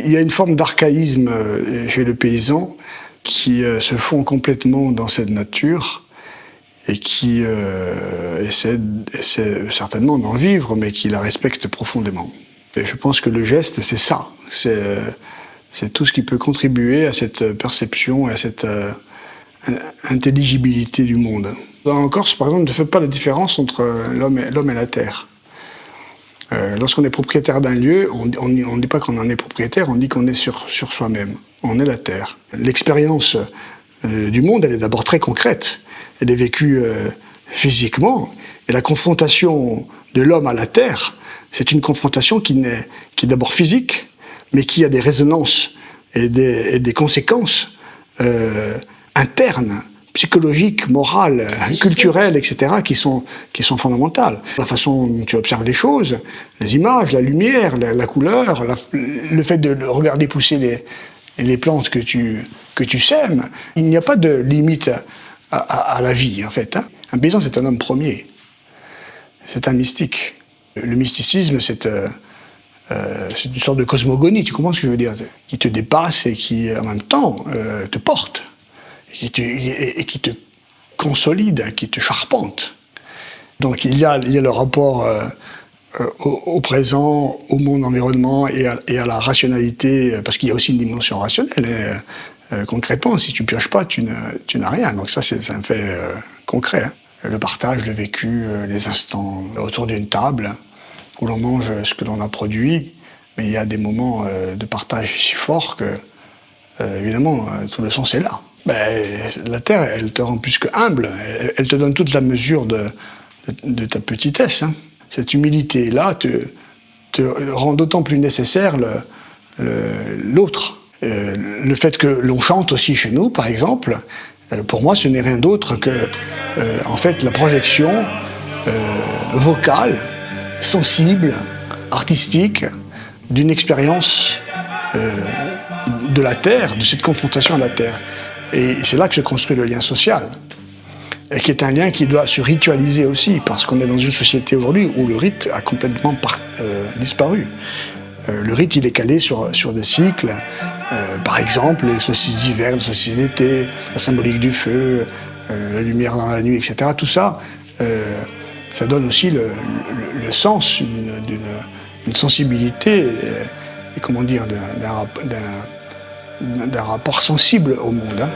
Il y a une forme d'archaïsme chez le paysan qui se fond complètement dans cette nature et qui essaie certainement d'en vivre, mais qui la respecte profondément. Et je pense que le geste, c'est ça. C'est tout ce qui peut contribuer à cette perception, à cette intelligibilité du monde. En Corse, par exemple, on ne fait pas la différence entre l'homme et la terre. Lorsqu'on est propriétaire d'un lieu, on ne dit pas qu'on en est propriétaire, on dit qu'on est sur soi-même. On est la terre. L'expérience du monde, elle est d'abord très concrète. Elle est vécue physiquement. Et la confrontation de l'homme à la terre, c'est une confrontation qui est d'abord physique, mais qui a des résonances et des conséquences internes, psychologiques, morales, culturelles, etc., qui sont fondamentales. La façon dont tu observes les choses, les images, la lumière, la couleur, le fait de regarder pousser les plantes que tu sèmes, il n'y a pas de limite à la vie, en fait. Un paysan, c'est un homme premier. C'est un mystique. Le mysticisme, c'est une sorte de cosmogonie, tu comprends ce que je veux dire, qui te dépasse et qui, en même temps, te porte, et qui te consolide, qui te charpente. Donc il y a le rapport au présent, au monde environnement et à la rationalité, parce qu'il y a aussi une dimension rationnelle. Concrètement, si tu pioches pas, tu n'as rien. Donc ça, c'est un fait concret. Le partage, le vécu, les instants autour d'une table, où l'on mange ce que l'on a produit, mais il y a des moments de partage si forts que, évidemment, tout le sens est là. La terre, elle te rend plus que humble, elle te donne toute la mesure de ta petitesse. Cette humilité-là te rend d'autant plus nécessaire l'autre. Le fait que l'on chante aussi chez nous, par exemple, pour moi, ce n'est rien d'autre que, en fait, la projection vocale, sensible, artistique, d'une expérience de la terre, de cette confrontation à la terre. Et c'est là que se construit le lien social, et qui est un lien qui doit se ritualiser aussi, parce qu'on est dans une société aujourd'hui où le rite a complètement disparu. Le rite, il est calé sur des cycles, par exemple les solstices d'hiver, les solstices d'été, la symbolique du feu, la lumière dans la nuit, etc. Tout ça, ça donne aussi le sens d'une sensibilité, et comment dire, d'un rapport sensible au monde.